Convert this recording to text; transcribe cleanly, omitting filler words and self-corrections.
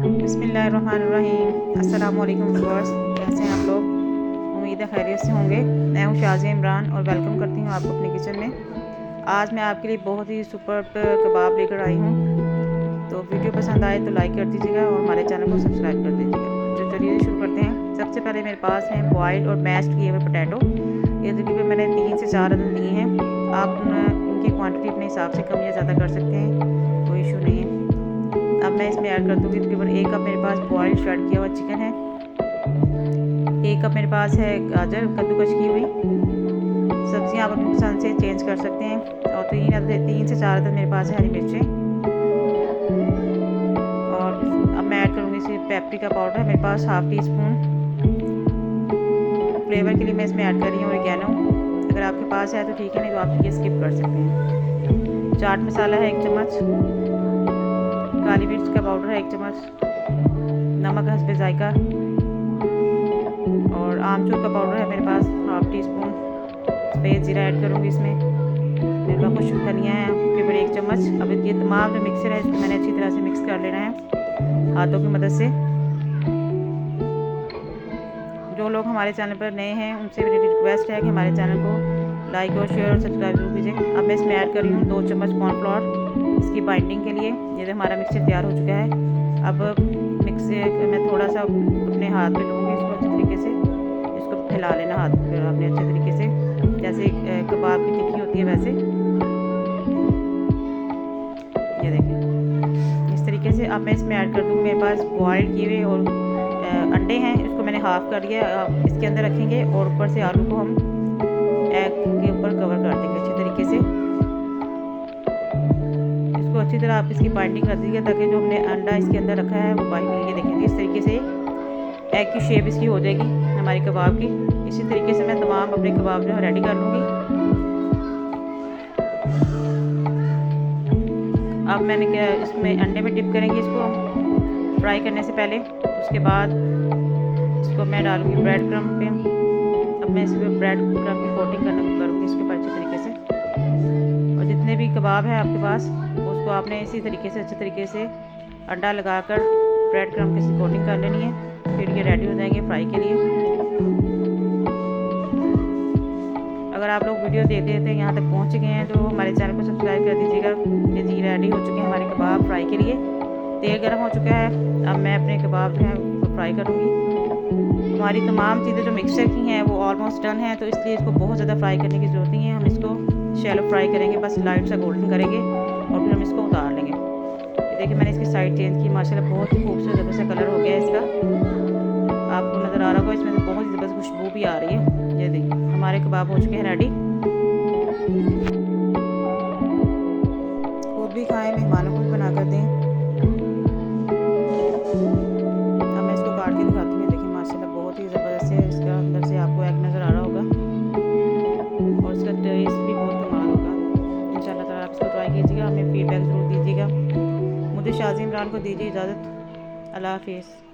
बिस्मिल्लाहिर्रहमानिर्रहीम। अस्सलाम वालेकुम व्यूअर्स, कैसे हैं आप लोग? उम्मीद है खैरियत से होंगे। मैं हूं शाज़िया इमरान और वेलकम करती हूं आपको अपने किचन में। आज मैं आपके लिए बहुत ही सुपर कबाब लेकर आई हूं। तो वीडियो पसंद आए तो लाइक कर दीजिएगा और हमारे चैनल को सब्सक्राइब कर दीजिएगा। तो चलिए शुरू करते हैं। सबसे पहले मेरे पास हैं बॉइल्ड और मैश्ड किए हुए पोटैटो। ये तकरीबन मैंने 3 से 4 अदद लिए हैं। आप उनकी क्वांटिटी अपने हिसाब से कम या ज़्यादा कर सकते हैं, कोई इशू नहीं है। अब मैं इसमें ऐड कर दूँगी तकरीबन 1 कप मेरे पास बॉइल्ड श्रेड किया हुआ चिकन है। 1 कप मेरे पास है गाजर कद्दूकस की हुई। सब्जियां आप अपनी पसंद से चेंज कर सकते हैं। और 3 से 4 अदद मेरे पास है हरी मिर्चें। और अब मैं ऐड करूँगी इसमें पेपरिका पाउडर मेरे पास हाफ़ टी स्पून। फ्लेवर के लिए मैं इसमें ऐड कर रही हूँ ऑरिगेनो। अगर आपके पास है तो ठीक है, नहीं तो आप ये स्किप कर सकते हैं। चाट मसाला है 1 चम्मच। काली मिर्च का पाउडर है 1 चम्मच। नमक हस्बे जायका। और आमचूर का पाउडर है मेरे पास हाफ़ टी स्पून। सफ़ेद ज़ीरा ऐड करूँगी इसमें। मेरे पास खुश्क धनिया है तकरीबन 1 चम्मच। अब ये तमाम जो मिक्सर है इसको मैंने अच्छी तरह से मिक्स कर लेना है हाथों की मदद से। जो लोग हमारे चैनल पर नए हैं उनसे मेरी रिक्वेस्ट है कि हमारे चैनल को लाइक और शेयर और सब्सक्राइब जरूर कीजिए। अब मैं इसमें ऐड कर रही हूँ 2 चम्मच कॉर्नफ्लोर इसकी बाइंडिंग के लिए। ये तो हमारा मिक्सचर तैयार हो चुका है। अब मिक्सर मैं थोड़ा सा अपने हाथ में लूँगी इसको अच्छे तरीके से। इसको फैला लेना हाथ पर आपने अच्छे तरीके से, जैसे कबाब की टिक्की होती है वैसे। ये देखें इस तरीके से। अब मैं इसमें ऐड कर दूँगी मेरे पास बॉइल्ड किए हुए और अंडे हैं। इसको मैंने हाफ़ कर लिया, इसके अंदर रखेंगे और ऊपर से आलू को हम एग के ऊपर कवर कर देंगे अच्छे तरीके से। इसको अच्छी तरह आप इसकी बाइंडिंग कर दीजिए ताकि जो हमने अंडा इसके अंदर रखा है वो बाइंड करके देखेंगे। इस तरीके से एग की शेप इसकी हो जाएगी हमारी कबाब की। इसी तरीके से मैं तमाम अपने कबाब जो है रेडी कर लूँगी। अब मैंने क्या इसमें अंडे में डिप करेंगे इसको हम फ्राई करने से पहले। उसके बाद इसको मैं डालूँगी ब्रेड क्रम्ब पे। अब मैं इस पर ब्रेड क्रम्ब की कोटिंग करूँगी इसके ऊपर अच्छे तरीके से। और जितने भी कबाब हैं आपके पास उसको आपने इसी तरीके से अच्छे तरीके से अंडा लगाकर ब्रेड क्रम्ब की कोटिंग कर लेनी है। फिर ये रेडी हो जाएंगे फ्राई के लिए। अगर आप लोग वीडियो देखते थे यहाँ तक पहुँच गए हैं तो हमारे चैनल को सब्सक्राइब कर दीजिएगा। ये जी रेडी हो चुके हैं हमारे कबाब फ्राई के लिए। तेल गर्म हो चुका है। अब मैं अपने कबाब जो हैं उसको फ्राई करूँगी। हमारी तमाम चीज़ें जो मिक्सचर की हैं वो ऑलमोस्ट डन है, तो इसलिए इसको बहुत ज़्यादा फ्राई करने की ज़रूरत नहीं है। हम इसको शैलो फ्राई करेंगे, बस लाइट सा गोल्डन करेंगे और फिर हम इसको उतार लेंगे। ये देखिए मैंने इसकी साइड चेंज की, माशाल्लाह बहुत ही खूबसूरत ज़बरदस्त कलर हो गया है इसका। आपको नज़र आ रहा होगा इसमें से बहुत ही ज़बरदस्त खुशबू भी आ रही है। ये देखिए हमारे कबाब हो चुके हैं रेडी। खुद भी खाएँ, मेहमानों को भी बना कर दें। अब मैं इसको काट के दिखाती हूँ। देखिए माशाल्लाह बहुत ही ज़बरदस्त है। इसका अंदर से आपको एग नज़र आ रहा होगा और इसका टेस्ट भी बहुत कमाल होगा। इंशाल्लाह ताला आप इसको ट्राई कीजिएगा, हमें फीडबैक ज़रूर दीजिएगा। मुझे शाज़िया इमरान को दीजिए इजाज़त। अल्लाह हाफिज़।